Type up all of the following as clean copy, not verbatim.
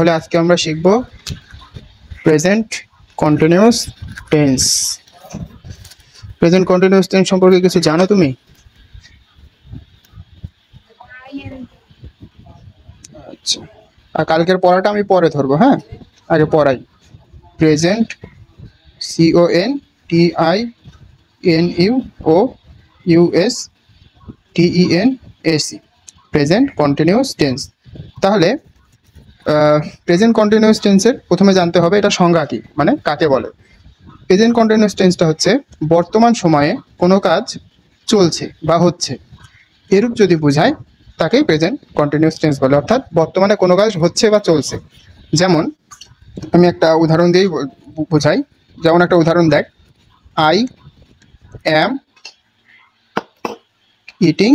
তাহলে আজকে আমরা শিখব present continuous tense. Present continuous tense সম্পর্কে কিছু জানো তুমি? আচ্ছা, আর কালকের পড়াটা আমি পরে ধরবো। হ্যাঁ, আগে পড়াই। Present CONTINUOUSTENS present continuous tense. তাহলে প্রেজেন্ট কন্টিনিউয়াস টেন্সের প্রথমে জানতে হবে এটা সংজ্ঞা কি, মানে কাকে বলে। প্রেজেন্ট কন্টিনিউয়াস টেন্সটা হচ্ছে বর্তমান সময়ে কোনো কাজ চলছে বা হচ্ছে এরূপ যদি বোঝায় তাকেই প্রেজেন্ট কন্টিনিউয়াস টেন্স বলে, অর্থাৎ বর্তমানে কোনো কাজ হচ্ছে বা চলছে। যেমন আমি একটা উদাহরণ দিয়েই বোঝাই। যেমন একটা উদাহরণ দেখ, আই অ্যাম ইটিং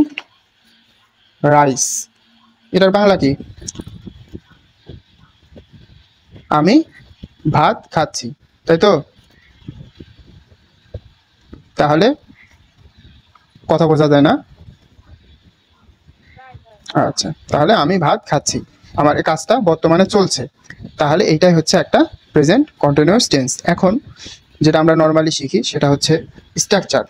রাইস। এটার বাংলা কি? আমি ভাত খাচ্ছি, তাই তো? তাহলে কথা বোঝা যায় না? আচ্ছা, তাহলে আমি ভাত খাচ্ছি, আমার এই কাজটা বর্তমানে চলছে, তাহলে এইটাই হচ্ছে একটা প্রেজেন্ট কন্টিনিউয়াস টেন্স। এখন যেটা আমরা নর্মালি শিখি সেটা হচ্ছে স্ট্রাকচার,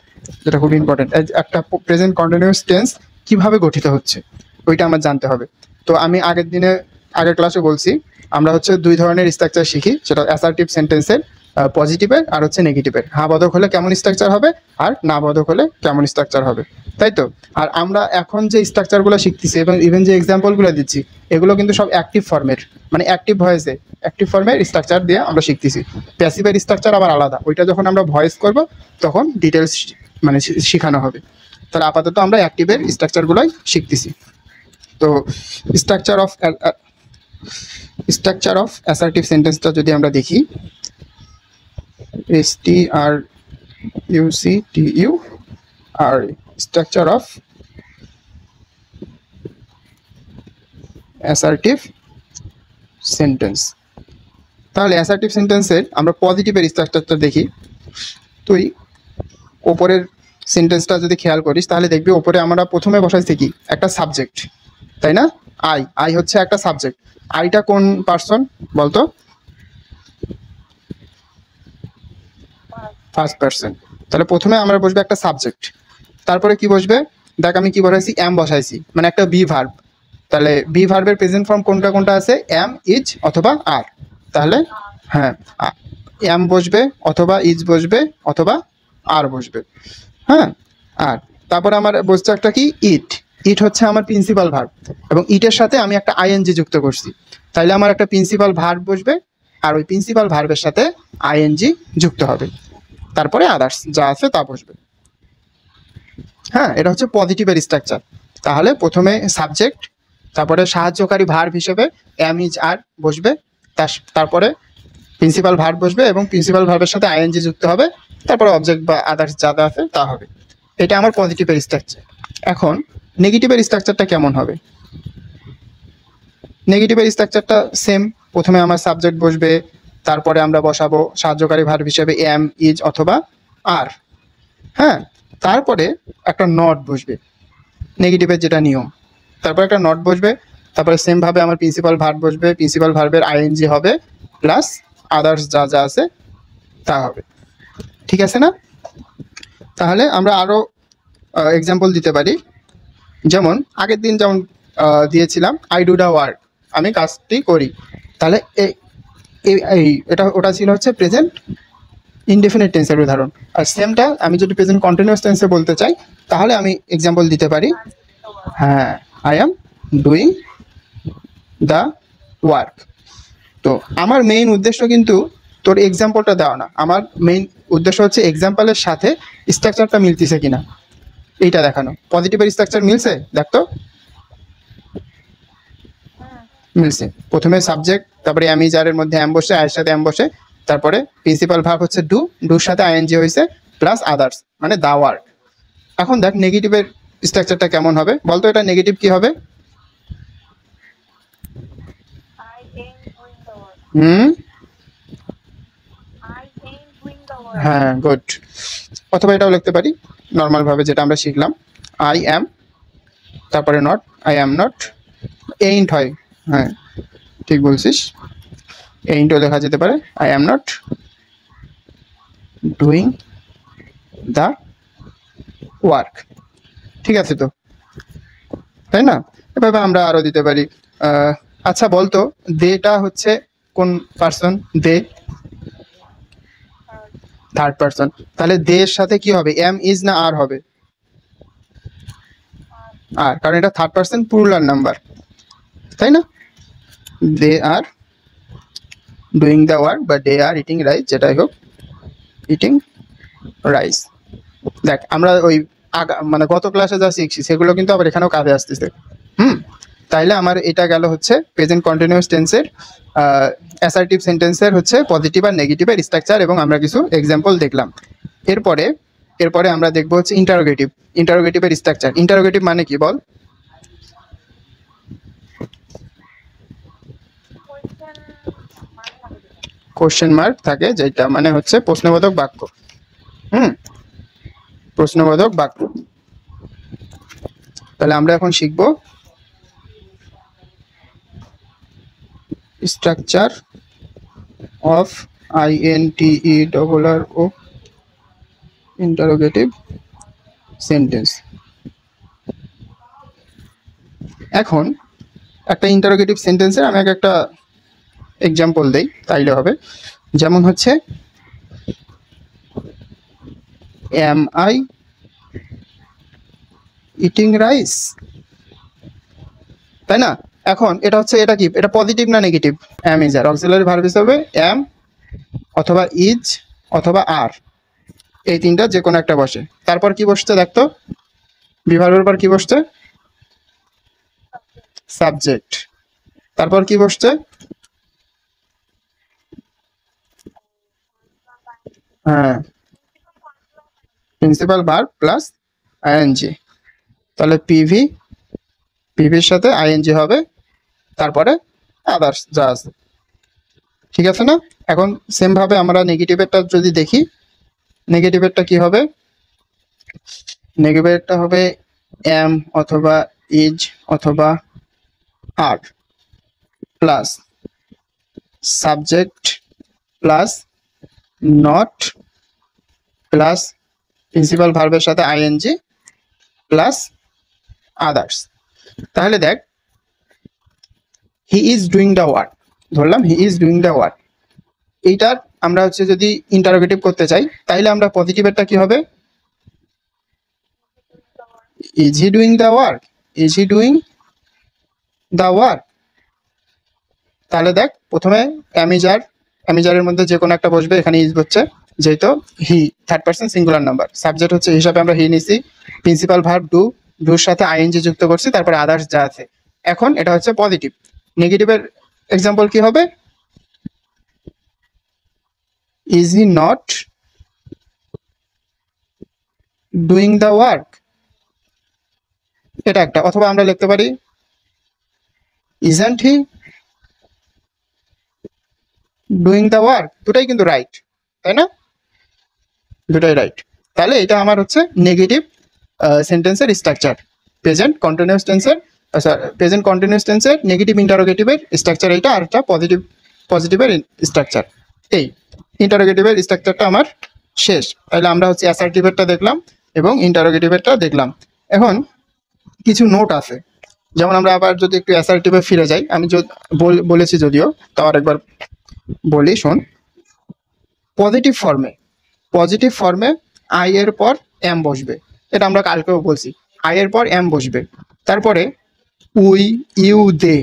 যেটা খুব ইম্পর্টেন্ট। একটা প্রেজেন্ট কন্টিনিউয়াস টেন্স কিভাবে গঠিত হচ্ছে ওইটা আমার জানতে হবে। তো আমি আগের ক্লাসে বলছি আমরা হচ্ছে দুই ধরনের স্ট্রাকচার শিখি, সেটা অ্যাসার্টিভ সেন্টেন্সের পজিটিভের আর হচ্ছে নেগেটিভের। হ্যাঁ বোধক হলে কেমন স্ট্রাকচার হবে আর না বোধক হলে কেমন স্ট্রাকচার হবে, তাই তো? আর আমরা এখন যে স্ট্রাকচারগুলো শিখতেছি এবং ইভেন যে এক্সাম্পলগুলো দিচ্ছি এগুলো কিন্তু সব অ্যাক্টিভ ফর্মের, মানে অ্যাক্টিভ ভয়েসে অ্যাক্টিভ ফর্মের স্ট্রাকচার দিয়ে আমরা শিখতেছি। প্যাসিভের স্ট্রাকচার আবার আলাদা, ওইটা যখন আমরা ভয়েস করব তখন ডিটেলস মানে শেখানো হবে। তাহলে আপাতত আমরা অ্যাক্টিভের স্ট্রাকচারগুলোই শিখতেছি। তো স্ট্রাকচার অফ অ্যাসার্টিভ সেন্টেন্সটা যদি আমরা দেখি, STRUCTUR structure of assertive sentence. তাহলে অ্যাসার্টিভ সেন্টেন্সের আমরা পজিটিভের স্ট্রাকচারটা দেখি। তুই ওপরের সেন্টেন্সটা যদি খেয়াল করিস তাহলে দেখবি ওপরে আমরা প্রথমে বসাইছি কি একটা সাবজেক্ট, তাই না? আই হচ্ছে একটা সাবজেক্ট। আইটা কোন পার্সন বলতো? First person. তাহলে প্রথমে আমরা বসবে একটা সাবজেক্ট, তারপরে কি বসবে? দেখ আমি কি বসাইছি, এম বসাইছি, মানে একটা বি ভার্ব। তাহলে বি ভার্বের প্রেজেন্ট ফর্ম কোনটা কোনটা আছে? এম, ইজ অথবা আর। তাহলে হ্যাঁ, এম বসবে অথবা ইজ বসবে অথবা আর বসবে। হ্যাঁ, আর তারপরে আমার বসছে একটা কি ইট। ইট হচ্ছে আমার প্রিন্সিপাল ভার্ব এবং ইটের সাথে আমি একটা আইএনজি যুক্ত করছি, তাইলে আমার একটা প্রিন্সিপাল ভার্ব বসবে আর ওই প্রিন্সিপাল ভার্বের সাথে আইএনজি যুক্ত হবে, তারপরে আদার্স যা আছে তা বসবে। হ্যাঁ, এটা হচ্ছে পজিটিভের স্ট্রাকচার। তাহলে প্রথমে সাবজেক্ট, তারপরে সাহায্যকারী ভার্ব হিসেবে এম, ইজ, আর বসবে, তারপরে প্রিন্সিপাল ভার্ব বসবে এবং প্রিন্সিপাল ভার্বের সাথে আইএনজি যুক্ত হবে, তারপরে অবজেক্ট বা আদার্স যা আছে তা হবে। এটা আমার পজিটিভের স্ট্রাকচার। এখন নেগেটিভের স্ট্রাকচারটা কেমন হবে? নেগেটিভের স্ট্রাকচারটা সেম, প্রথমে আমার সাবজেক্ট বসবে, তারপরে আমরা বসাবো সাহায্যকারী ভার্ব হিসেবে এম, ইজ অথবা আর। হ্যাঁ, তারপরে একটা নট বসবে, নেগেটিভের যেটা নিয়ম। তারপর একটা নট বসবে, তারপরে সেম ভাবে আমার প্রিন্সিপাল ভার্ব বসবে, প্রিন্সিপাল ভার্বের আইএনজি হবে প্লাস আদার্স যা যা আছে তা হবে। ঠিক আছে না? তাহলে আমরা আরো এক্সাম্পল দিতে পারি। যেমন আগের দিন যেমন দিয়েছিলাম আই ডু দ্য ওয়ার্ক, আমি কাজটি করি। তাহলে ওটা ছিল হচ্ছে প্রেজেন্ট ইনডেফিনিট টেন্সের উদাহরণ। আর সেমটা আমি যদি প্রেজেন্ট কন্টিনিউয়াস টেন্সে বলতে চাই তাহলে আমি এক্সাম্পল দিতে পারি। হ্যাঁ, I am doing the work. তো আমার মেইন উদ্দেশ্য কিন্তু তোর এক্সাম্পলটা দেওয়া না, আমার মেইন উদ্দেশ্য হচ্ছে এক্সাম্পলের সাথে স্ট্রাকচারটা মিলতেছে কিনা এইটা দেখানো। পজিটিভের স্ট্রাকচার মিলছে, দেখতো মিলছে। প্রথমে সাবজেক্ট, তারপরে এম, ইজ, আর এর মধ্যে এম বসে, আয়ের সাথে এম বসে, তারপরে প্রিন্সিপাল ভার্ব হচ্ছে ডু, ডুর সাথে আইএনজি হয়েছে প্লাস আদার্স মানে দা ওয়ার্ক। এখন দেখ নেগেটিভের স্ট্রাকচারটা কেমন হবে বলতো? এটা নেগেটিভ কি হবে? হ্যাঁ, গুড। অথবা এটাও লিখতে পারি নর্মাল ভাবে যেটা আমরা শিখলাম, আই অ্যাম, তারপরে not, I am not, ain't হয়। হ্যাঁ, ঠিক বলছিস, এইটাও লেখা যেতে পারে I am not doing the work. ঠিক আছে তো, তাই না? এভাবে আমরা আরো দিতে পারি। আচ্ছা বলতো, দেটা হচ্ছে কোন পার্সন? দে থার্ড পার্সন। তাহলে দের সাথে কি হবে, এম ইজ না আর হবে? আর, কারণ এটা থার্ড পার্সন প্লুরাল নাম্বার, তাই না? দে আর ডুইং দ্য ওয়ার্ক বা দে আর ইটিং রাইস, যেটাই হোক, ইটিং রাইস। দেখ আমরা ওই মানে গত ক্লাসে যা শিখছি সেগুলো কিন্তু আবার এখানেও কাজে আসতেছে। তাইলে আমার এটা গেল হচ্ছে প্রেজেন্ট কন্টিনিউয়াস টেন্সের অ্যাসার্টিভ সেন্টেন্সের হচ্ছে পজিটিভ আর নেগেটিভের স্ট্রাকচার, এবং আমরা কিছু এক্সাম্পল দেখলাম। এরপরে আমরা দেখবো হচ্ছে ইন্টারোগেটিভের স্ট্রাকচার। ইন্টারোগেটিভ মানে কি বল? কোশ্চেন মার্ক থাকে, যেটা মানে হচ্ছে প্রশ্নবোধক বাক্য। প্রশ্নবোধক বাক্য। তাহলে আমরা এখন শিখব structure of INTERRO interrogative sentence. এখন একটা ইন্টারোগেটিভ সেন্টেন্সের আমি একটা এক্সাম্পল দেই, তাইলে হবে। যেমন হচ্ছে এম আই ইটিং রাইস, তাই না? এখন এটা হচ্ছে, এটা কি, এটা পজিটিভ না negative? Am is are, auxiliary verb হিসেবে এম অথবা ইজ অথবা আর, এই তিনটা যে কোনো একটা বসে। তারপর কি বসছে দেখতো, বিভার্বের পর কি বসছে? সাবজেক্ট। তারপর কি বসছে? হ্যাঁ, প্রিন্সিপাল ভার্ব প্লাস আইএনজি। তাহলে পিভির সাথে আইএনজি হবে, তারপরে আদার্স যা আছে। ঠিক আছে না? এখন সেম ভাবে আমরা নেগেটিভেরটা যদি দেখি, নেগেটিভেরটা কি হবে? নেগেটিভেরটা হবে এম অথবা ইজ অথবা are plus subject plus not plus principal ভার্বের সাথে আইএনজি প্লাস আদার্স। তাহলে দেখ, he is doing the work, ধরলাম he is doing the work. এইটার আমরা হচ্ছে যদি ইন্টারোগেটিভ করতে চাই, তাইলে আমরা পজিটিভেরটা কি হবে? Is he doing the work, is he doing the work. তাহলে দেখ, প্রথমে অ্যামিজারের মধ্যে যে কোনো একটা বসবে, এখানে ইজ হচ্ছে যেহেতু he third person singular number, subject হচ্ছে হিসাবে আমরা হি নিছি, প্রিন্সিপাল ভার্ব ডুর সাথে আইএনজি যুক্ত করছি, তারপরে আদার্স যা আছে। এখন এটা হচ্ছে পজিটিভ। নেগেটিভের এক্সাম্পল কি হবে? Is he not doing the work, এটা একটা। অথবা আমরা লিখতে পারি isn't he doing the work. দুটাই কিন্তু রাইট, তাই না? দুটাই রাইট। তাহলে এটা আমার হচ্ছে নেগেটিভ সেন্টেন্সের স্ট্রাকচার। প্রেজেন্ট কন্টিনিউয়াস টেন্সের নেগেটিভ ইন্টারোগেটিভের স্ট্রাকচার এইটা, আর একটা পজিটিভের স্ট্রাকচার। এই ইন্টারোগেটিভের স্ট্রাকচারটা আমার শেষ। তাহলে আমরা হচ্ছে অ্যাসার্টিভেরটা দেখলাম এবং ইন্টারোগেটিভেরটা দেখলাম। এখন কিছু নোট আছে, যেমন আমরা আবার যদি একটু অ্যাসার্টিভে ফিরে যাই, আমি বলেছি যদিও, তাও আরেকবার বলি, শোন। পজিটিভ ফর্মে আই এর পর এম বসবে, এটা আমরা কালকেও বলছি। আই এর পর এম বসবে, তারপরে উই, ইউ, দে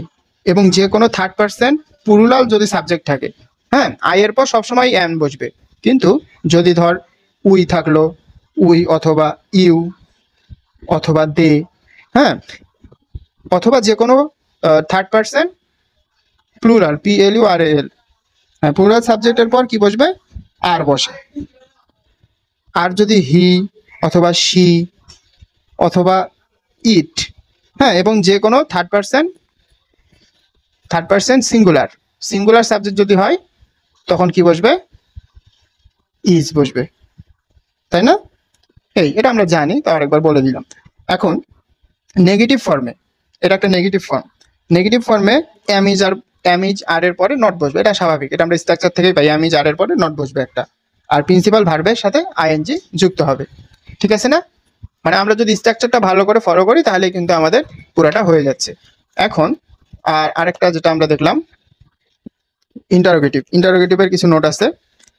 এবং যে কোনো থার্ড পার্সন প্লুরাল যদি সাবজেক্ট থাকে, হ্যাঁ, আই এর পর সবসময় এম বসবে। কিন্তু যদি ধর উই থাকলো, উই অথবা ইউ অথবা দে, হ্যাঁ, অথবা যে কোনো থার্ড পার্সন প্লুরাল, PLURAL, হ্যাঁ, প্লুরাল সাবজেক্টের পর কি বসবে? আর বসে। আর যদি হি অথবা শি অথবা ইট, হ্যাঁ, এবং যে কোনো থার্ড পার্সন সিঙ্গুলার সাবজেক্ট যদি হয়, তখন কি বসবে? ইজ বসবে, তাই না? এটা আমরা জানি, তো আরেকবার বলে দিলাম। এখন নেগেটিভ ফর্মে, এটা একটা নেগেটিভ ফর্মে am is are am is are এর পরে নট বসবে, এটা স্বাভাবিক, এটা আমরা স্ট্রাকচার থেকেই পাই, এম ইজ আর এর পরে নট বসবে একটা, আর প্রিন্সিপাল ভার্বের সাথে আইএনজি যুক্ত হবে। ঠিক আছে না? মানে আমরা যদি স্ট্রাকচারটা ভালো করে ফলো করি তাহলে কিন্তু আমাদের পুরাটা হয়ে যাচ্ছে। এখন আর আরেকটা যেটা আমরা দেখলাম ইন্টারোগেটিভ, ইন্টারোগেটিভের কিছু নোট আছে।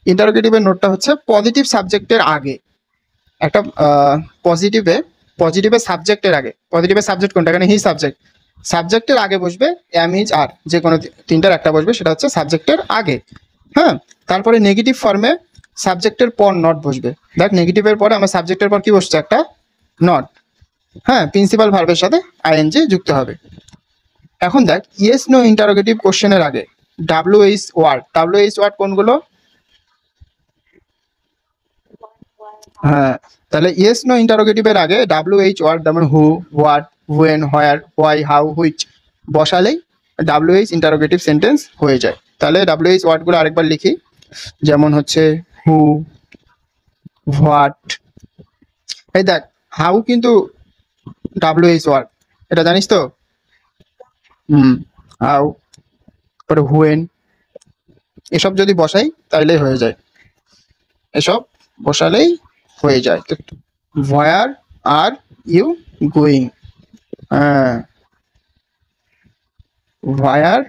ইন্টারোগেটিভের নোটটা হচ্ছে পজিটিভ সাবজেক্টের আগে একটা পজিটিভের সাবজেক্টের আগে, পজিটিভের সাবজেক্ট কোনটা, এখানে হি সাবজেক্ট, সাবজেক্টের আগে বসবে এম ইজ আর, যে কোনো তিনটার একটা বসবে, সেটা হচ্ছে সাবজেক্টের আগে। হ্যাঁ, তারপরে নেগেটিভ ফর্মে সাবজেক্টের পর নট বসবে। দেখ নেগেটিভের পরে আমার সাবজেক্টের পর কি বসছে, একটা নট। হ্যাঁ, প্রিন্সিপাল ভার্বের সাথে আইএনজি যুক্ত হবে। এখন দেখ ইয়েস নো ইন্টারোগেটিভ কোশ্চেনের আগে ডাব্লিউএইচ ওয়ার্ড কোনগুলো? হ্যাঁ, তাহলে ইয়েস নো ইন্টারোগেটিভের আগে ডাব্লিউএইচ ওয়ার্ড, যেমন who, what, when, where, why, how, which বসালেই ডাব্লিউএইচ ইন্টারোগেটিভ সেন্টেন্স হয়ে যায়। তাহলে ডাব্লিউএইচ ওয়ার্ডগুলো আরেকবার লিখি, যেমন হচ্ছে হু, হোয়াট। এই দেখ হাউ কিন্তু ডাব্লিউএইচ ওয়ার্ড, এটা জানিস তো? হাউ, তারপরে হুয়েন, এসব যদি বসাই তাইলেই হয়ে যায়, এসব বসালেই হয়ে যায়। হোয়ার আর ইউ গোয়িং, হ্যাঁ, হোয়ার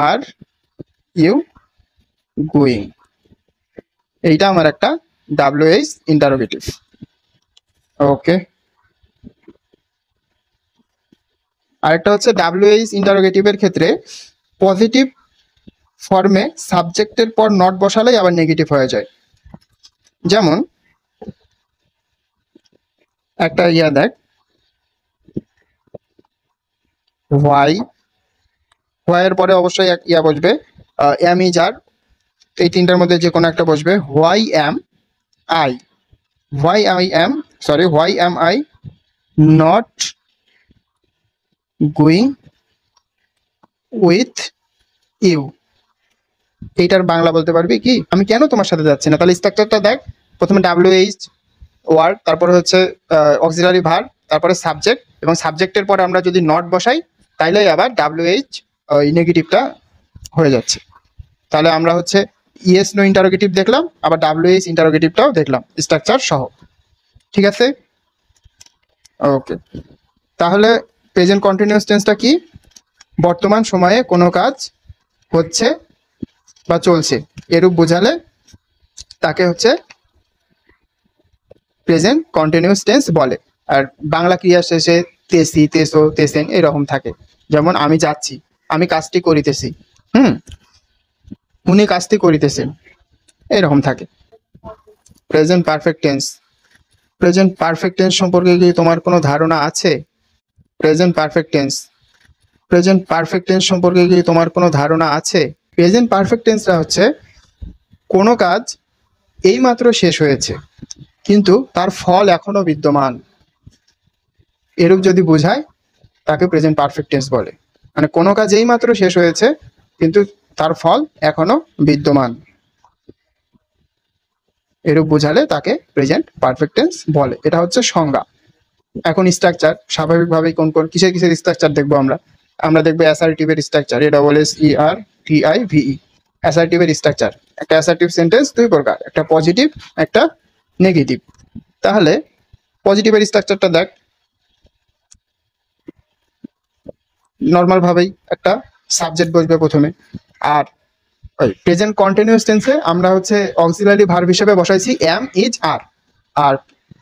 আর ইউ গোয়িং, এইটা আমার একটা ডাব্লিউএইচ ইন্টারোগেটিভ। ওকে, আরেকটা হচ্ছে ডাব্লিউএইচ ইন্টারোগেটিভের ক্ষেত্রে পজিটিভ ফর্মে সাবজেক্টের পর নট বসালেই আবার নেগেটিভ হয়ে যায়। যেমন একটা দেখ, হোয়াই, হোয়াইয়ের পরে অবশ্যই বসবে এম ইজ আর, এই তিনটার মধ্যে যে কোনো একটা বসবে। Why am I, why am I not going with you, এইটার বাংলা বলতে পারবি কি, আমি কেন তোমার সাথে যাচ্ছি না? তাহলে স্ট্রাকচারটা দেখ, প্রথমে ডাব্লিউএইচ ওয়ার্ড, তারপরে হচ্ছে অক্সিলারি ভার্ব, তারপরে সাবজেক্ট, এবং সাবজেক্টের পরে আমরা যদি নট বসাই তাইলেই আবার ডাব্লিউএইচ ওই নেগেটিভটা হয়ে যাচ্ছে। তাহলে আমরা হচ্ছে ইয়েস নো ইন্টারোগেটিভ দেখলাম, আবার ডাব্লিউএইচ ইন্টারোগেটিভটাও দেখলাম স্ট্রাকচার সহ। ঠিক আছে? ওকে, তাহলে প্রেজেন্ট কন্টিনিউয়াস টেন্সটা কি? বর্তমান সময়ে কোনো কাজ হচ্ছে বা চলছে এরূপ বোঝালে তাকে হচ্ছে প্রেজেন্ট কন্টিনিউয়াস টেন্স বলে। আর বাংলা ক্রিয়া শেষে তেসি, তেসো, তেসেন এরকম থাকে। যেমন আমি যাচ্ছি, আমি কাজটি করিতেছি, উনি কাজটি করিতেছেন, এরকম থাকে। Present perfect tense, present perfect tense সম্পর্কে কি তোমার কোনো ধারণা আছে? Present perfect tense, present perfect tense সম্পর্কে কি তোমার কোনো ধারণা আছে? প্রেজেন্ট পারফেক্ট টেন্সটা হচ্ছে কোনো কাজ এইমাত্র শেষ হয়েছে কিন্তু তার ফল এখনো বিদ্যমান, এরূপ যদি বোঝায় তাকে প্রেজেন্ট পারফেক্ট টেন্স বলে। মানে কোনো কাজ এইমাত্র শেষ হয়েছে কিন্তু তার ফল এখনো বিদ্যমান, এরূপ বোঝালে তাকে প্রেজেন্ট পারফেক্ট টেন্স বলে। এটা হচ্ছে সংজ্ঞা। এখন স্ট্রাকচার, স্বাভাবিকভাবেই কোন কোন কিসের কিসের স্ট্রাকচার দেখবো আমরা দেখবো অ্যাসার্টিভের স্ট্রাকচার, ASSERTIVE, অ্যাসার্টিভের স্ট্রাকচার। একটা অ্যাসার্টিভ সেন্টেন্স দুই প্রকার, একটা পজিটিভ, একটা নেগেটিভ। তাহলে পজিটিভের স্ট্রাকচারটা দেখ, নর্মাল ভাবেই একটা সাবজেক্ট বসবে প্রথমে, আর ওই প্রেজেন্ট কন্টিনিউয়াস টেন্সে আমরা হচ্ছে অক্সিলারি ভার্ব হিসেবে বসাইছি এম ইজ আর, আর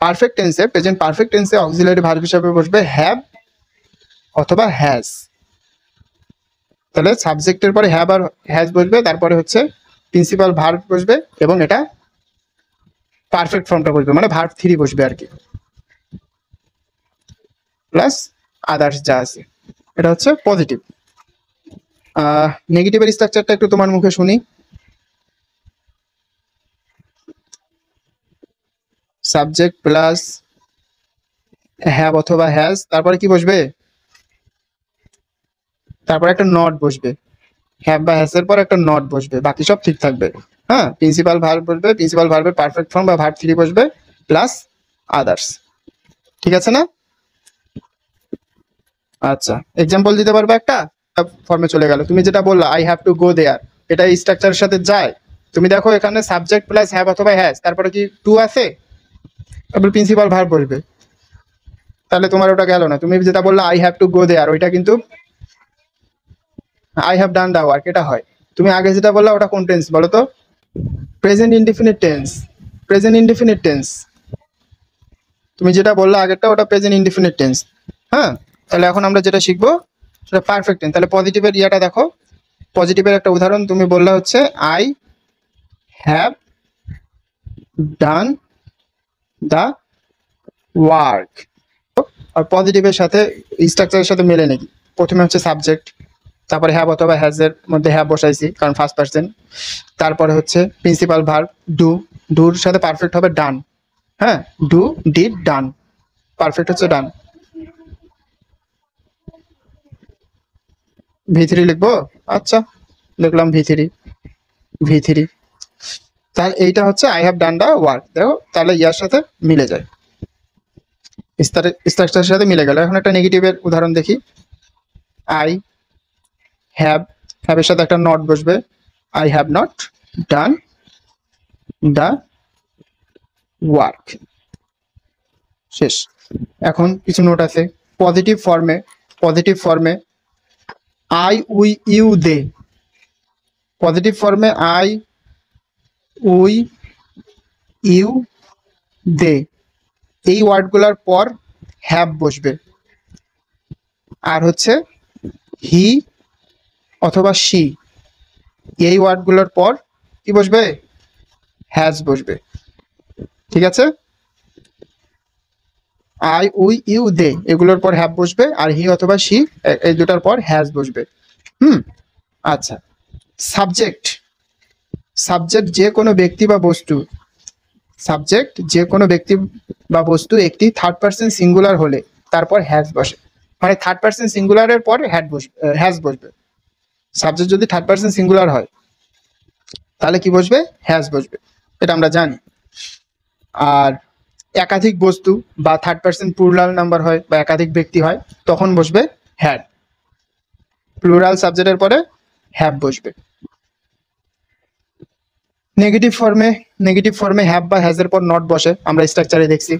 পারফেক্ট টেন্সে, প্রেজেন্ট পারফেক্ট টেন্সে অক্সিলারি ভার্ব হিসেবে বসবে হ্যাভ অথবা হ্যাজ। তাহলে সাবজেক্টের পরে হ্যাভ আর হ্যাজ বসবে, তারপরে হচ্ছে প্রিন্সিপাল ভার্ব বসবে, এবং এটা পারফেক্ট ফর্মটা বসবে, মানে ভার্ব 3 বসবে আর কি, প্লাস আদার্স যা আছে। এটা হচ্ছে পজিটিভ। নেগেটিভের স্ট্রাকচারটা একটু তোমার মুখে শুনি। সাবজেক্ট প্লাস হ্যাভ অথবা হ্যাজ, তারপরে কি বসবে? তারপরে একটা নট বসবে, হ্যাভ বা হ্যাজ এর পর একটা নট বসবে, বাকি সব ঠিক থাকবে। হ্যাঁ, প্রিন্সিপাল ভার্ব বসবে, প্রিন্সিপাল ভার্বের পারফেক্ট ফর্ম বা ভার্ব 3 বসবে, প্লাস আদার্স। ঠিক আছে না? আচ্ছা, এক্সাম্পল দিতে পারবে একটা? ফর্মে চলে গেল। তুমি যেটা বললা আই হ্যাভ টু গো দেয়ার, এটা স্ট্রাকচারের সাথে যায়। তুমি দেখো এখানে সাবজেক্ট প্লাস হ্যাভ অথবা হ্যাজ, তারপরে কি টু আছে, তারপর প্রিন্সিপাল ভার্ব বসবে, তাহলে তোমার ওটা গেল না। তুমি যেটা বললা I have to go there, ওইটা কিন্তু I have done the work, এটা হয়। তুমি আগে যেটা বললা ওটা কোন টেন্স বলো তো? Present indefinite tense, present indefinite tense. তুমি যেটা বললা আগেরটা ওটা প্রেজেন্ট ইনডিফিনিট টেন্স। হ্যাঁ, তাহলে এখন আমরা যেটা শিখবো সেটা পারফেক্ট টেন্স। তাহলে পজিটিভের ইয়াটা দেখো, পজিটিভের একটা উদাহরণ তুমি বললা হচ্ছে I have done the work. আর পজিটিভের সাথে স্ট্রাকচারের সাথে মেলে নাকি? প্রথমে হচ্ছে সাবজেক্ট, তারপরে হ্যাভ অথবা হ্যাজ এর মধ্যে হ্যাভ বসাইছি কারণ ফার্স্ট পার্সন, তারপরে হচ্ছে প্রিন্সিপাল ভার্ব ডু, ডুর সাথে পারফেক্ট হবে ডান। হ্যাঁ, ডু ডিড ডান, পারফেক্ট হচ্ছে ডান। V3 লিখবো, আচ্ছা লিখলাম V3। তাহলে এইটা হচ্ছে I have done the work. দেখো তাহলে ইয়ার সাথে মিলে যায়, স্ট্রাকচারের সাথে মিলে গেল। এখন একটা নেগেটিভের উদাহরণ দেখি। আই হ্যাভ, হ্যাভের সাথে একটা নট বসবে, I have not done the work, শেষ। এখন কিছু নোট আছে পজিটিভ ফর্মে, পজিটিভ ফর্মে I we you they, positive ফর্মে আই উই ইউ দে, এই ওয়ার্ডগুলোর পর হ্যাভ বসবে। আর হচ্ছে হি অথবা শি, এই ওয়ার্ডগুলোর পর কি বসবে? হ্যাজ বসবে। ঠিক আছে, আই উই ইউ দে এগুলোর পর হ্যাভ বসবে, আর হি অথবা শি এই দুটার পর হ্যাজ বসবে। আচ্ছা, সাবজেক্ট, সাবজেক্ট যে কোনো ব্যক্তি বা বস্তু, সাবজেক্ট যে কোনো ব্যক্তি বা বস্তু একটি থার্ড পার্সন সিঙ্গুলার হলে তারপর হ্যাজ বসে, মানে থার্ড পার্সন সিঙ্গুলারের পর হ্যাজ বসবে। সাবজেক্ট যদি থার্ড পার্সন সিঙ্গুলার হয় তাহলে কি বসবে? হ্যাজ বসবে, এটা আমরা জানি। আর একাধিক বস্তু বা থার্ড পার্সন প্লুরাল নাম্বার হয় বা একাধিক ব্যক্তি হয় তখন বসবে হ্যাড, প্লুরাল সাবজেক্টের পরে হ্যাভ বসবে। নেগেটিভ ফর্মে, নেগেটিভ ফর্মে হ্যাভ বা হ্যাজের পর নট বসে, আমরা স্ট্রাকচারে দেখছি।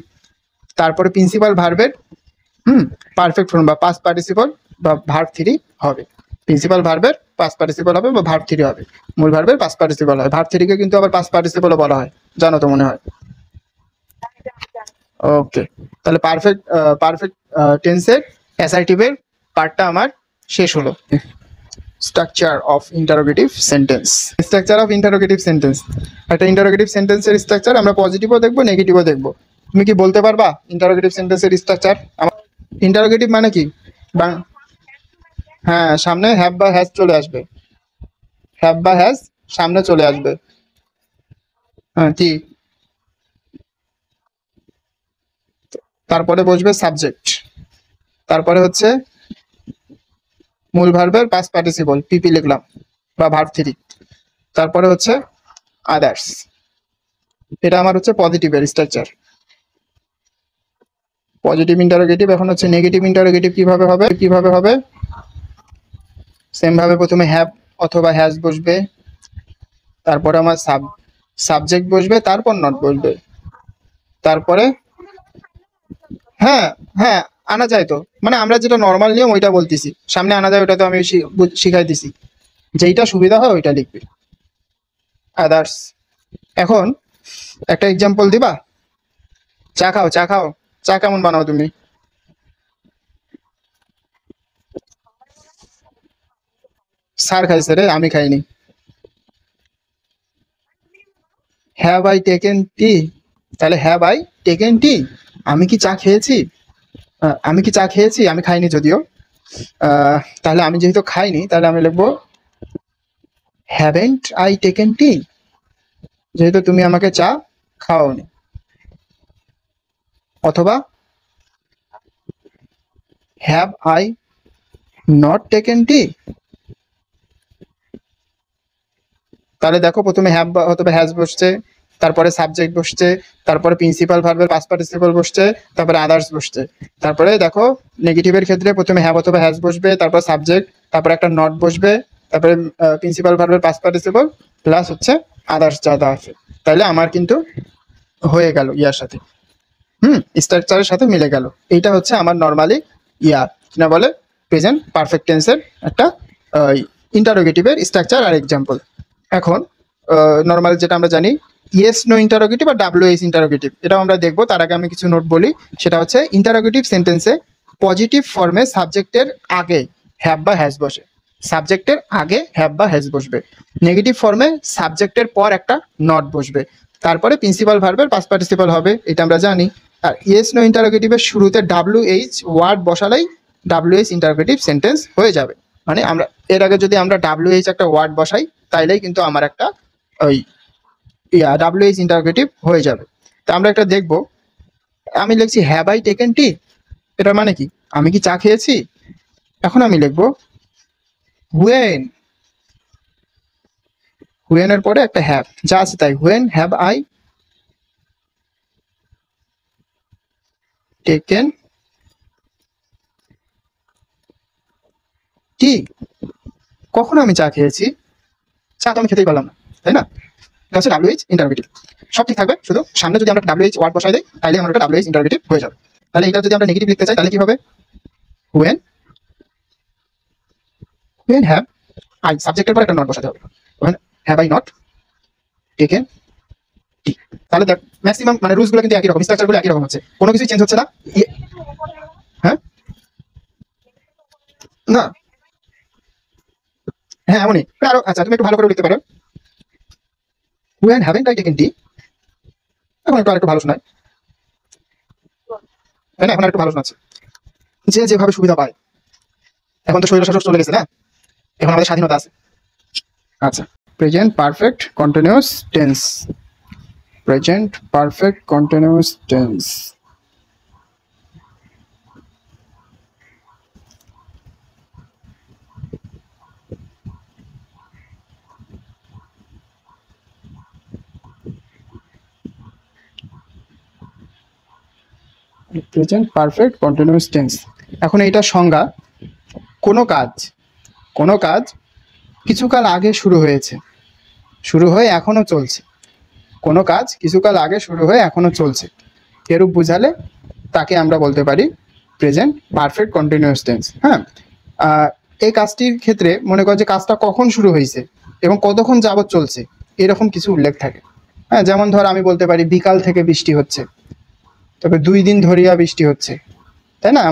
তারপরে প্রিন্সিপাল ভার্বের পারফেক্ট ফর্ম বা পাস্ট পার্টিসিপল বা ভার্ব 3 হবে। প্রিন্সিপাল ভার্বের পাস্ট পার্টিসিপল হবে বা ভার্ব 3 হবে, মূল ভার্বের পাস্ট পার্টিসিপল হয়। ভার্ব 3 কে কিন্তু আবার পাস্ট পার্টিসিপলও বলা হয়, জানো তো মনে হয়। ওকে, তাহলে পারফেক্ট টেন্সের অ্যাসার্টিভের পার্টটা আমার শেষ হলো। Structure of interrogative sentence, structure of interrogative sentence. একটা ইন্টারোগেটিভ সেন্টেন্সের স্ট্রাকচার আমরা পজিটিভও দেখবো নেগেটিভও দেখবো। তুমি কি বলতে পারবা ইন্টারোগেটিভ সেন্টেন্সের স্ট্রাকচার? ইন্টারোগেটিভ মানে কি? হ্যাঁ, সামনে হ্যাভ বা হ্যাজ চলে আসবে, হ্যাভ বা হ্যাজ সামনে চলে আসবে। হ্যাঁ, কি তারপরে বসবে সাবজেক্ট, তারপরে হচ্ছে মূল ভার্বের পাস্ট পার্টিসিপল পিপি লিখলাম বা ভার্ব 3, তারপরে হচ্ছে আদার্স। এটা আমার হচ্ছে পজিটিভের স্ট্রাকচার, পজিটিভ ইন্টারোগেটিভ। এখন হচ্ছে নেগেটিভ ইন্টারোগেটিভ কিভাবে হবে? সেম ভাবে প্রথমে হ্যাভ অথবা হ্যাজ বসবে, তারপরে আমার সাবজেক্ট বসবে, তারপর নট বসবে, তারপরে হ্যাঁ হ্যাঁ আনা যায় তো, মানে আমরা যেটা নর্মাল নিয়ম ওইটা বলতেছি, সামনে আনা যায় ওটা তো আমি শিখাই দিছি, যেইটা সুবিধা হয় ওইটা লিখবে। আদার্স। এখন একটা এক্সাম্পল দিবা? চা খাও, চা খাও, চা কেমন বানাও তুমি? স্যার খাইছে রে, আমি খাইনি। হ্যাভ আই টেকেন টি, তাহলে হ্যাভ আই টেকেন টি, আমি কি চা খেয়েছি? আমি কি চা খেয়েছি? আমি খাইনি যদিও। তাহলে আমি যেহেতু খাইনি তাহলে আমি লিখবো হ্যাভেন্ট আই টেকেন টি, যেহেতু তুমি আমাকে চা খাওয়াওনি। অথবা have I not taken tea, তাহলে দেখো প্রথমে হ্যাভ অথবা হ্যাজ বসছে, তারপরে সাবজেক্ট বসছে, তারপরে প্রিন্সিপাল ভার্বের পাস্ট পার্টিসিপল বসছে, তারপরে আদার্স বসছে। তারপরে দেখো নেগেটিভের ক্ষেত্রে প্রথমে হ্যাভ অথবা হ্যাজ বসবে, তারপর সাবজেক্ট, তারপরে একটা নট বসবে, তারপরে প্রিন্সিপাল ভার্বের পাস্ট পার্টিসিপল প্লাস হচ্ছে আদার্স যা দেওয়া আছে। তাহলে আমার কিন্তু হয়ে গেল ইয়ার সাথে, স্ট্রাকচারের সাথে মিলে গেল। এইটা হচ্ছে আমার নর্মালি কিনা বলে প্রেজেন্ট পারফেক্ট টেন্সের একটা ইন্টারোগেটিভের স্ট্রাকচার আর এক্সাম্পল। এখন নর্মাল যেটা আমরা জানি ইয়েস নো ইন্টারোগেটিভ আর WH ইন্টারোগেটিভ, এটাও আমরা দেখবো। তার আগে আমি কিছু নোট বলি। সেটা হচ্ছে ইন্টারোগেটিভ সেন্টেন্সে পজিটিভ ফর্মে সাবজেক্টের আগে হ্যাভ বা হ্যাজ বসে, সাবজেক্টের আগে হ্যাভ বা হ্যাজ বসবে। নেগেটিভ ফর্মে সাবজেক্টের পর একটা নট বসবে, তারপরে প্রিন্সিপাল ভার্বের পাস্ট পার্টিসিপল হবে, এটা আমরা জানি। আর ইয়েস নো ইন্টারোগেটিভের শুরুতে WH ওয়ার্ড বসালেই WH ইন্টারোগেটিভ সেন্টেন্স হয়ে যাবে। মানে আমরা এর আগে যদি আমরা WH একটা ওয়ার্ড বসাই তাইলেই কিন্তু আমার একটা ওই WH ইন্টারোগেটিভ হয়ে যাবে। তা আমরা একটা দেখবো, আমি লিখছি হ্যাভ আই টেকেন টি, এটা মানে কি আমি কি চা খেয়েছি। এখন আমি লিখবো হুয়েন, হুয়েনের পরে একটা হ্যাভ যা আছে তাই, when have I taken tea, কখন আমি চা খেয়েছি, চা তো আমি খেতেই পারলাম না, তাই না। এটা হচ্ছে WH ইন্টারোগেটিভ, সব ঠিক থাকবে, শুধু সামনে যদি আমরা WH ওয়ার্ড বসাই দিই তাহলে আমার একটা WH ইন্টারোগেটিভ হয়ে যাবে। তাহলে এটা যদি আমরা নেগেটিভ লিখতে চাই তাহলে কি হবে, হুয়েন হুয়েন হ্যাভ আই, সাবজেক্টের পর একটা নট বসাতে হবে, when have I not taken tea. তাহলে দেখ ম্যাক্সিমাম মানে রুলস গুলো কিন্তু একই রকম, স্ট্রাকচার গুলো একই রকম হচ্ছে, কোনো কিছু চেঞ্জ হচ্ছে না। হ্যাঁ না, হ্যাঁ এমনই আরো। আচ্ছা তুমি একটু ভালো করে লিখতে পারো, when haven't I taken tea. এখন একটু আরেকটু ভালো শোনায়, তাই না, এখন একটু ভালো শোনাচ্ছে। যে যেভাবে সুবিধা পায়, এখন তো শরীর শাসক চলে গেছে না, এখন আমাদের স্বাধীনতা আছে। আচ্ছা, present perfect continuous tense, present perfect continuous tense. Present perfect continuous tense, এখন এইটা সংজ্ঞা, কোনো কাজ কিছুকাল আগে শুরু হয়েছে, শুরু হয়ে এখনো চলছে, কোনো কাজ কিছুকাল আগে শুরু হয়ে এখনো চলছে, এরূপ বুঝালে তাকে আমরা বলতে পারি প্রেজেন্ট পারফেক্ট কন্টিনিউয়াস টেন্স। হ্যাঁ, এই কাজটির ক্ষেত্রে মনে কর যে কাজটা কখন শুরু হয়েছে এবং কতক্ষণ যাবত চলছে, এরকম কিছু উল্লেখ থাকে। হ্যাঁ, যেমন ধর আমি বলতে পারি বিকাল থেকে বৃষ্টি হচ্ছে, তবে 2 দিন ধরিয়া বৃষ্টি হচ্ছে, তাই না।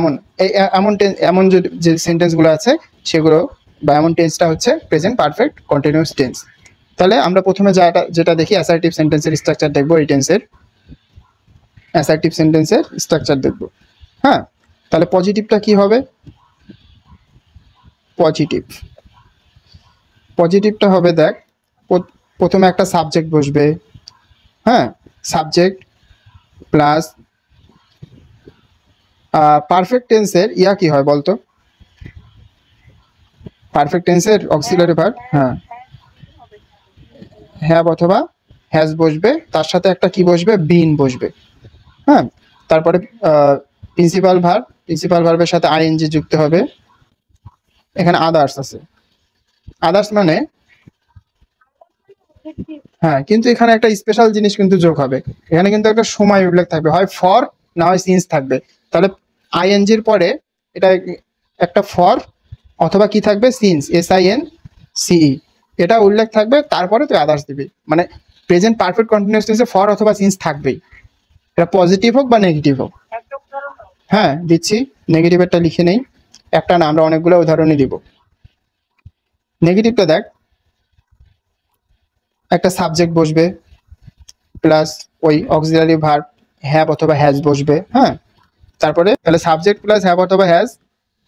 এমন যে সেন্টেন্সগুলো আছে সেগুলো বা এমন টেন্সটা হচ্ছে প্রেজেন্ট পারফেক্ট কন্টিনিউয়াস টেন্স। তাহলে আমরা প্রথমে যেটা দেখি অ্যাসার্টিভ সেন্টেন্সের স্ট্রাকচার দেখবো, এই টেন্সের অ্যাসার্টিভ সেন্টেন্সের স্ট্রাকচার দেখবো। হ্যাঁ, তাহলে পজিটিভটা কি হবে, পজিটিভটা হবে দেখ প্রথমে একটা সাবজেক্ট বসবে। হ্যাঁ, সাবজেক্ট প্লাস পারফেক্ট টেন্সের কি হয় বলতো, পারফেক্ট টেন্সের অক্সিলারি ভার্ব হ্যাভ অথবা হ্যাজ বসবে, তার সাথে একটা কি বসবে, বিন বসবে। হ্যাঁ, তারপরে প্রিন্সিপাল ভার্বের সাথে আইএনজি যুক্ত হবে। এখানে আদার্স আছে, আদার্স মানে হ্যাঁ, কিন্তু এখানে একটা স্পেশাল জিনিস কিন্তু যোগ হবে, এখানে কিন্তু একটা সময় উল্লেখ থাকবে, হয় ফর না হয় সিন্স থাকবে। তাহলে আইএনজির পরে এটা একটা ফর অথবা কি থাকবে, সিন্স, SINCE, এটা উল্লেখ থাকবে, তারপরে তুই আদার্স দিবি। মানে প্রেজেন্ট পারফেক্ট কন্টিনিউয়াস টেন্সে ফর অথবা সিন্স থাকবেই, এটা পজিটিভ হোক বা নেগেটিভ হোক। হ্যাঁ দিচ্ছি, নেগেটিভেরটা লিখে নেই, একটা না আমরা অনেকগুলো উদাহরণই দিব। নেগেটিভটা দেখ, একটা সাবজেক্ট বসবে প্লাস ওই অক্সিলারি ভার্ব হ্যাভ অথবা হ্যাজ বসবে। হ্যাঁ, তারপরে তাহলে সাবজেক্ট প্লাস হ্যাভ অথবা হ্যাজ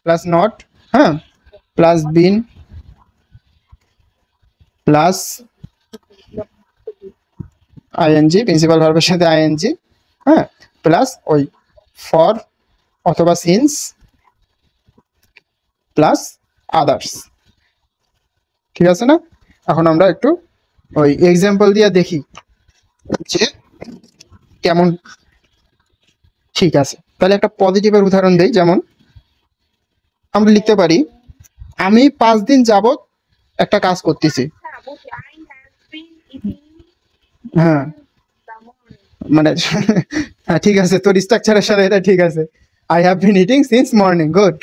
প্লাস নট, হ্যাঁ, plus been plus ING, principal ভার্বের সাথে আইএনজি, হ্যাঁ, প্লাস ওই ফর অথবা সিন্স প্লাস আদার্স। ঠিক আছে না। এখন আমরা একটু ওই এক্সাম্পল দিয়ে দেখি যে কেমন ঠিক আছে। তাহলে একটা পজিটিভের উদাহরণ দেই, যেমন আমরা লিখতে পারি আমি 5 দিন যাবত একটা কাজ করতেছি। হ্যাঁ মানে হ্যাঁ ঠিক আছে, তোর স্ট্রাকচারের সাথে এটা ঠিক আছে। I have been eating since morning, good.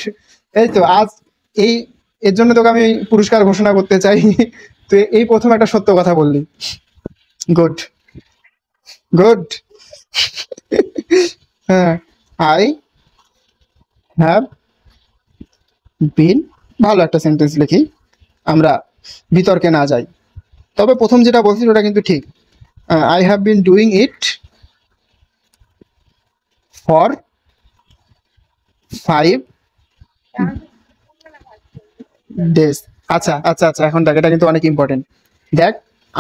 এই তো আজ এই এর জন্য তোকে আমি পুরস্কার ঘোষণা করতে চাই। তুই এই প্রথম একটা সত্য কথা বললি, গুড গুড। হ্যাঁ, আই হ্যাভ বিন, ভালো একটা সেন্টেন্স লিখি, আমরা বিতর্কে না যাই। তবে প্রথম যেটা বলছি ওটা কিন্তু ঠিক। I have been doing it for 5 days। আচ্ছা আচ্ছা আচ্ছা, এখন দেখ এটা কিন্তু অনেক ইম্পর্টেন্ট। দেখ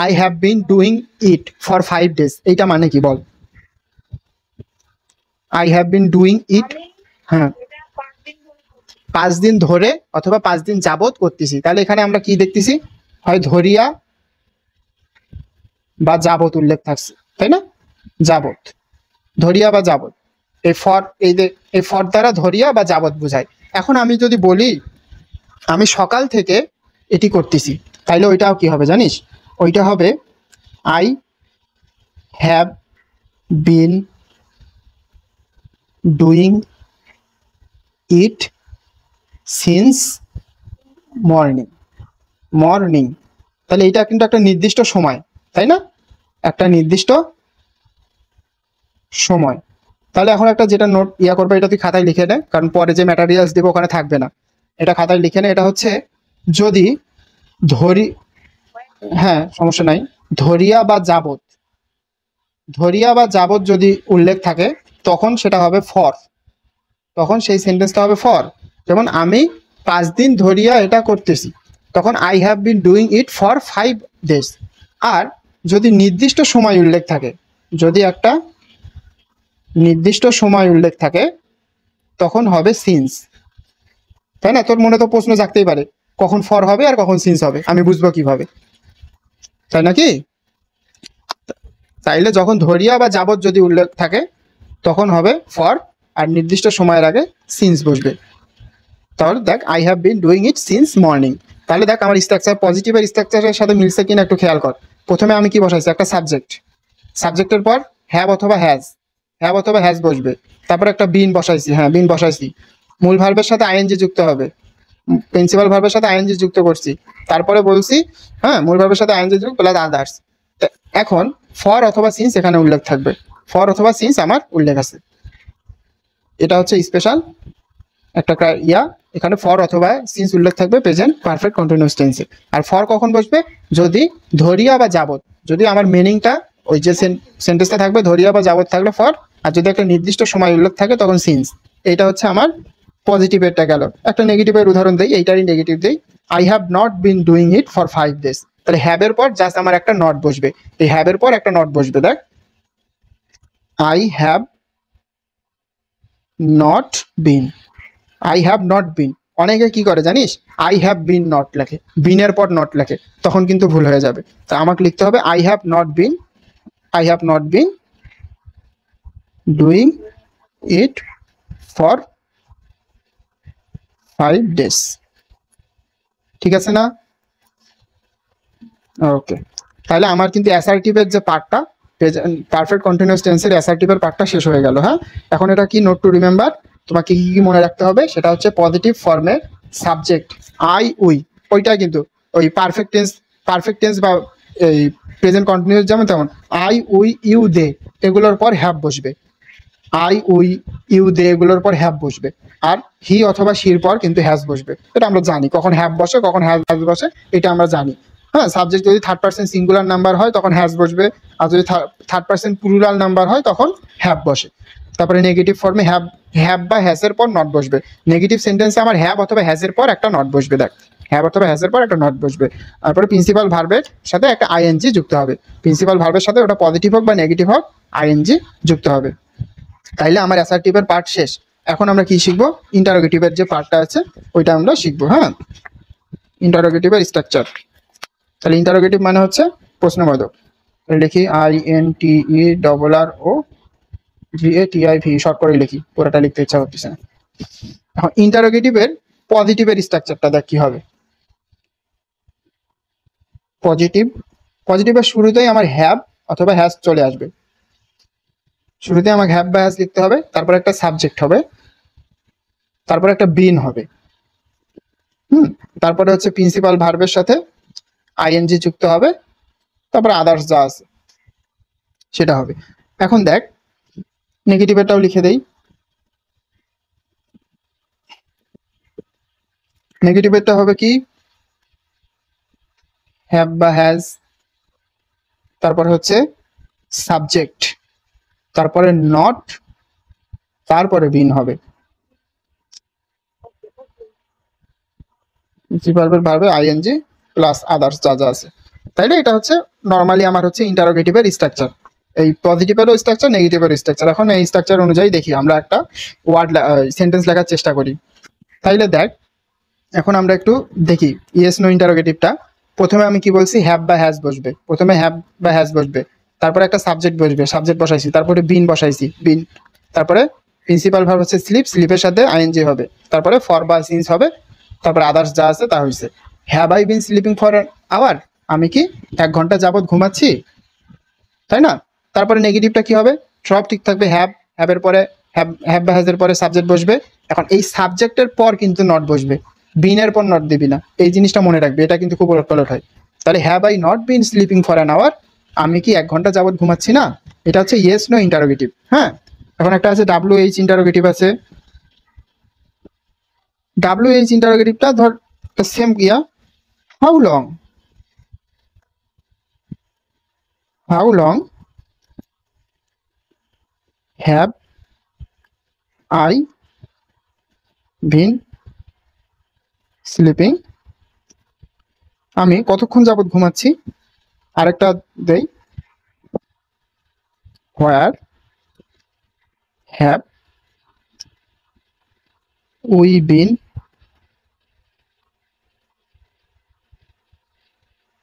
I have been doing it for 5 days, এইটা মানে কি বল? I have been doing it, হ্যাঁ 5 দিন ধরে অথবা 5 দিন যাবত করতেছি। তাহলে এখানে আমরা কি দেখতেছি, হয় ধরিয়া বা যাবত উল্লেখ থাকছে, তাই না? যাবত, ধরিয়া বা যাবত, এই ফর, এই যে এই ফর দ্বারা ধরিয়া বা যাবত বোঝায়। এখন আমি যদি বলি আমি সকাল থেকে এটি করতেছি, তাইলে ওইটাও কি হবে জানিস? ওইটা হবে I have been doing it since morning. Morning, তাহলে এটা কিন্তু একটা নির্দিষ্ট সময়, তাই না? একটা নির্দিষ্ট সময়। তাহলে এখন একটা যেটা নোট ইয়া করবে, এটা তুই খাতায় লিখে নে, কারণ পরে যে ম্যাটেরিয়ালস দেবো ওখানে থাকবে না। এটা খাতায় লিখে নে। এটা হচ্ছে যদি ধরি, হ্যাঁ সমস্যা নাই, ধরিয়া বা যাবত, ধরিয়া বা যাবত যদি উল্লেখ থাকে তখন সেটা হবে ফর, তখন সেই সেন্টেন্সটা হবে ফর। যেমন আমি 5 দিন ধরিয়া এটা করতেছি, তখন I have been doing it for 5 days। আর যদি নির্দিষ্ট সময় উল্লেখ থাকে, যদি একটা নির্দিষ্ট সময় উল্লেখ থাকে তখন হবে সিন্স, তাই না? তোর মনে তো প্রশ্ন জাগতেই পারে কখন ফর হবে আর কখন সিন্স হবে, আমি বুঝবো কিভাবে, তাই নাকি? তাইলে যখন ধরিয়া বা যাবত যদি উল্লেখ থাকে তখন হবে ফর, আর নির্দিষ্ট সময়ের আগে সিন্স বসবে। তাহলে দেখ I have been doing it since morning. তাহলে দেখ আমার স্ট্রাকচার পজিটিভের স্ট্রাকচারের সাথে মিলছে কিনা একটু খেয়াল কর। প্রথমে আমি কি বসাইছি, একটা সাবজেক্ট, সাবজেক্টের পর হ্যাভ অথবা হ্যাজ, হ্যাভ অথবা হ্যাজ বসবে। তারপর একটা বিন বসাইছি, হ্যাঁ বিন বসাইছি, মূল ভার্বের সাথে আইএনজি যুক্ত হবে, প্রিন্সিপাল ভার্বের সাথে আইএনজি যুক্ত করছি। তারপরে বলছি হ্যাঁ মূল ভার্বের সাথে আইএনজি যুক্ত প্লাস আদার্স। এখন ফর অথবা সিন্স এখানে উল্লেখ থাকবে, ফর অথবা সিন্স আমার উল্লেখ আছে। এটা হচ্ছে স্পেশাল একটা ইয়া, এখানে ফর অথবা সিন্স উল্লেখ থাকবে প্রেজেন্ট পারফেক্ট কন্টিনিউয়াস টেন্সে। আর ফর কখন বসবে, যদি ধরিয়া বা যাবত, যদি আমার মিনিংটা ওই যে সেন্টেন্সটা থাকবে ধরিয়া বা যাবত থাকলে ফর, আর যদি একটা নির্দিষ্ট সময় উল্লেখ থাকে তখন সিন্স। এটা হচ্ছে আমার পজিটিভেরটা গেল। একটা নেগেটিভের উদাহরণ দেই, এইটারই নেগেটিভ দেই। I have not been doing it for 5 days। তাহলে হ্যাবের পর জাস্ট আমার একটা নট বসবে, এই হ্যাবের পর একটা নট বসবে। দেখ I have not been, I have not been. অনেকে কি করে জানিস, আই হ্যাভ বিন নট লেখে, বিনের পর নট লেখে, তখন কিন্তু ভুল হয়ে যাবে। তা আমাকে লিখতে হবে I have not been, I have not been doing it for 5 days। ঠিক আছে না? ওকে, তাহলে আমার কিন্তু অ্যাসার্টিভের যে পার্টটা, পারফেক্ট কন্টিনিউয়াস টেন্সের অ্যাসার্টিভের পার্টটা শেষ হয়ে গেল। হ্যাঁ, এখন এটা কি নোট টু রিমেম্বার, তোমাকে কি কি মনে রাখতে হবে, সেটা হচ্ছে পজিটিভ ফর্মে সাবজেক্ট আই উই, ওইটা কিন্তু ওই পারফেক্ট টেন্স বা এই প্রেজেন্ট কন্টিনিউয়াস যেমন তেমন আই উই ইউ দে এগুলোর পর হ্যাভ বসবে, আই উই ইউ দে এগুলোর পর হ্যাভ বসবে। আর হি অথবা শির পর কিন্তু হ্যাজ বসবে, এটা আমরা জানি কখন হ্যাভ বসে কখন হ্যাজ বসে, এটা আমরা জানি। হ্যাঁ, সাবজেক্ট যদি 3rd person সিঙ্গুলার নাম্বার হয় তখন হ্যাজ বসবে, আর যদি 3rd person প্লুরাল নাম্বার হয় তখন হ্যাভ বসে। তারপরে নেগেটিভ ফর্মে হ্যাভ, হ্যাভ বা হ্যাজের পর নট বসবে। নেগেটিভ সেন্টেন্সে আমার হ্যাভ অথবা হ্যাজের পর একটা নট বসবে, দেখ হ্যাভ অথবা হ্যাজের পর একটা নট বসবে। তারপরে প্রিন্সিপাল ভার্বের সাথে একটা আইএনজি যুক্ত হবে, প্রিন্সিপাল ভার্বের সাথে ওটা পজিটিভ হোক বা নেগেটিভ হোক আইএনজি যুক্ত হবে। তাইলে আমার অ্যাসার্টিভের পার্ট শেষ। এখন আমরা কি শিখবো, ইন্টারোগেটিভের যে পার্টটা আছে ওইটা আমরা শিখবো। হ্যাঁ, ইন্টারোগেটিভের স্ট্রাকচার। তাহলে ইন্টারোগেটিভ মানে হচ্ছে প্রশ্নবোধক। লিখি INTERROGATIV, শর্ট করে লিখি, পুরোটা লিখতে ইচ্ছা করতেছে না। এখন ইন্টারোগেটিভের পজিটিভের স্ট্রাকচারটা দেখ কি হবে। পজিটিভের শুরুতেই আমার হ্যাভ অথবা হ্যাজ চলে আসবে। শুরুতে আমাকে হ্যাভ বা হ্যাজ লিখতে হবে, তারপর একটা সাবজেক্ট হবে, তারপর একটা বিন হবে, তারপরে হচ্ছে প্রিন্সিপাল ভার্বের সাথে আইএনজি যুক্ত হবে, তারপর আদার্স যা আছে সেটা হবে। এখন দেখ নেগেটিভেরটাও লিখে দেই। নেগেটিভেরটা হবে কি, হ্যাভ বা হ্যাজ, তারপরে হচ্ছে সাবজেক্ট, তারপরে নট, তারপরে বিন হবে, প্রিন্সিপাল ভার্বে আইএনজি প্লাস আদার্স যা যা আছে। তাইলে এটা হচ্ছে নর্মালি আমার হচ্ছে ইন্টারোগেটিভের স্ট্রাকচার। এই পজিটিভেরও স্ট্রাকচার, নেগেটিভের স্ট্রাকচার। এখন এই স্ট্রাকচার অনুযায়ী দেখি আমরা একটা ওয়ার্ড সেন্টেন্স লেখার চেষ্টা করি। তাইলে দেখ এখন আমরা একটু দেখি ইয়েস নো ইন্টারোগেটিভটা। প্রথমে আমি কি বলছি, হ্যাভ বা হ্যাজ বসবে, প্রথমে হ্যাভ বা হ্যাজ বসবে, তারপরে একটা সাবজেক্ট বসবে, সাবজেক্ট বসাইছি, তারপরে বিন বসাইছি, বিন, তারপরে প্রিন্সিপাল ভার্ব হচ্ছে স্লিপ, স্লিপের সাথে আইএনজি হবে, তারপরে ফর বা সিন্স হবে, তারপরে আদার্স যা আছে তা হয়েছে। Have I been sleeping for an hour, আমি কি 1 ঘন্টা যাবত ঘুমাচ্ছি, তাই না? তারপরে নেগেটিভটা কি হবে, সব ঠিক থাকবে, হ্যাভের পরে হ্যাভ বা হ্যাজের পরে সাবজেক্ট বসবে। এখন এই সাবজেক্টের পর কিন্তু নট বসবে, বিনের পর নট দিবি না, এই জিনিসটা মনে রাখবে, এটা কিন্তু খুব উলটপালট হয়। তাহলে have I not been sleeping for an hour, আমি কি 1 ঘন্টা যাবত ঘুমাচ্ছি না, এটা হচ্ছে ইয়েস নো ইন্টারোগেটিভ। হ্যাঁ, এখন একটা আছে WH ইন্টারোগেটিভ আছে। WH ইন্টারোগেটিভটা ধর same yeah, how long have I been sleeping, আমি কতক্ষণ যাবত ঘুমাচ্ছি। আরেকটা দেই, where have we been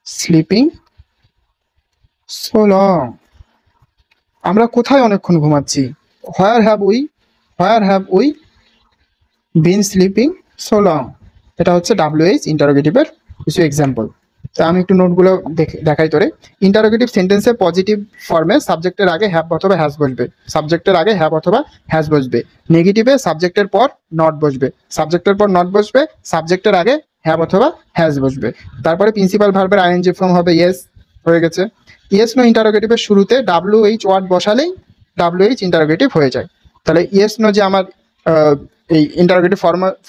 sleeping so long, আমরা কোথায় অনেকক্ষণ ঘুমাচ্ছি। Where have we been sleeping so long, এটা হচ্ছে WH ইন্টারোগেটিভের কিছু এক্সাম্পল। তো আমি একটু নোটগুলো দেখাই তোরে। ইন্টারোগেটিভ সেন্টেন্সে পজিটিভ ফর্মে সাবজেক্টের আগে হ্যাভ অথবা হ্যাজ বসবে, সাবজেক্টের আগে হ্যাভ অথবা হ্যাজ বসবে। নেগেটিভে সাবজেক্টের পর নট বসবে, সাবজেক্টের পর নট বসবে, সাবজেক্টের আগে হ্যাভ অথবা হ্যাজ বসবে। তারপরে প্রিন্সিপাল ভার্বের আইএনজি ফর্ম হবে ইয়েস, হয়ে গেছে। ইয়েস নো ইন্টারোগেটিভের শুরুতে WH ওয়ার্ড বসালেই WH ইন্টারোগেটিভ হয়ে যায়। তাহলে ইয়েস নো যে আমার এই ইন্টারোগেটিভ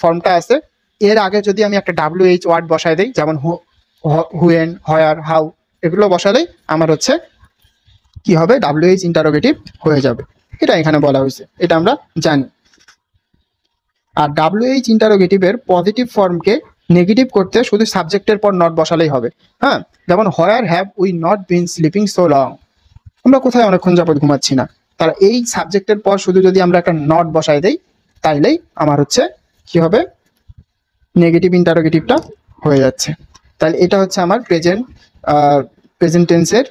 ফর্মটা আছে, এর আগে যদি আমি একটা WH ওয়ার্ড বসাই দিই, যেমন হুয়েন, হয়ার, হাউ, এগুলো বসালেই আমার হচ্ছে কি হবে, WH ইন্টারোগেটিভ হয়ে যাবে। এটা এখানে বলা হয়েছে, এটা আমরা জানি। আর WH ইন্টারোগেটিভের পজিটিভ ফর্মকে নেগেটিভ করতে শুধু সাবজেক্টের পর নট বসালেই হবে। হ্যাঁ, যেমন where have we not been sleeping so long, আমরা কোথায় অনেকক্ষণ যাবত ঘুমাচ্ছি না। তাহলে এই সাবজেক্টের পর শুধু যদি আমরা একটা নট বসাই দেই, তাইলেই আমার হচ্ছে কি হবে, নেগেটিভ ইন্টারোগেটিভটা হয়ে যাচ্ছে। তাহলে এটা হচ্ছে আমার প্রেজেন্ট টেন্সের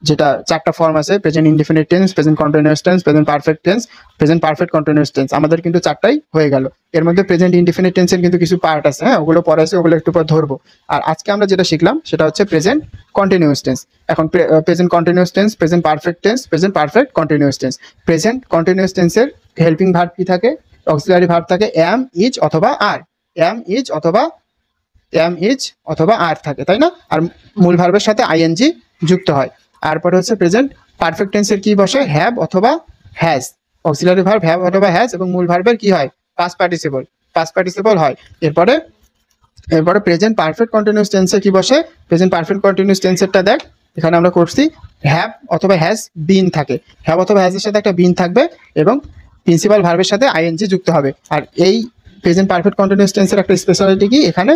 যেটা 4টা ফর্ম আছে, present indefinite tense, present continuous tense, present perfect tense, present perfect continuous tense. আমাদের কিন্তু 4টাই হয়ে গেল। এর মধ্যে প্রেজেন্ট ইনডিফিনিট টেন্সের কিন্তু কিছু পার্ট আছে, হ্যাঁ, ওগুলো পরে আছে, ওগুলো একটু পর ধরবো। আর আজকে আমরা যেটা শিখলাম সেটা হচ্ছে প্রেজেন্ট কন্টিনিউয়াস টেন্স। এখন present continuous tense, present perfect tense, present perfect continuous tense. Present continuous টেন্সের হেল্পিং ভার্ব কি থাকে, অক্সিলারি ভার্ব থাকে এম, ইজ অথবা আর, এম ইজ অথবা আর থাকে, তাই না? আর মূল ভার্বের সাথে আইএনজি যুক্ত হয়। তারপরে হচ্ছে প্রেজেন্ট পারফেক্ট টেন্সের কি বসে, হ্যাভ অথবা হ্যাজ, অক্সিলারি ভার্ব হ্যাভ অথবা হ্যাজ, এবং মূল ভার্বের কি হয়, পাস্ট পার্টিসিপল হয়। এরপরে প্রেজেন্ট পারফেক্ট কন্টিনিউয়াস টেন্সে কি বসে, প্রেজেন্ট পারফেক্ট কন্টিনিউয়াস টেন্সেরটা দেখ, এখানে আমরা করছি হ্যাভ অথবা হ্যাজ বিন থাকে, হ্যাভ অথবা হ্যাজের সাথে একটা বিন থাকবে এবং প্রিন্সিপাল ভার্বের সাথে আইএনজি যুক্ত হবে। আর এই প্রেজেন্ট পারফেক্ট কন্টিনিউয়াস টেন্সের একটা স্পেশালিটি কি, এখানে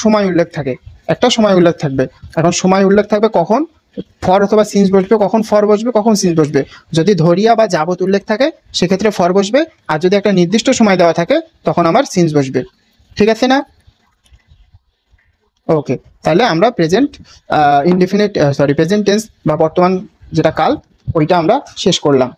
সময় উল্লেখ থাকে, একটা সময় উল্লেখ থাকবে। এখন সময় উল্লেখ থাকবে কখন, ফর অথবা সিন্স বসবে, কখন ফর বসবে, কখন সিন্স বসবে। যদি ধরিয়া বা যাবত উল্লেখ থাকে সেক্ষেত্রে ফর বসবে, আর যদি একটা নির্দিষ্ট সময় দেওয়া থাকে তখন আমার সিন্স বসবে। ঠিক আছে না? ওকে, তাহলে আমরা প্রেজেন্ট ইনডিফিনিট প্রেজেন্ট টেন্স বা বর্তমান যেটা কাল ওইটা আমরা শেষ করলাম।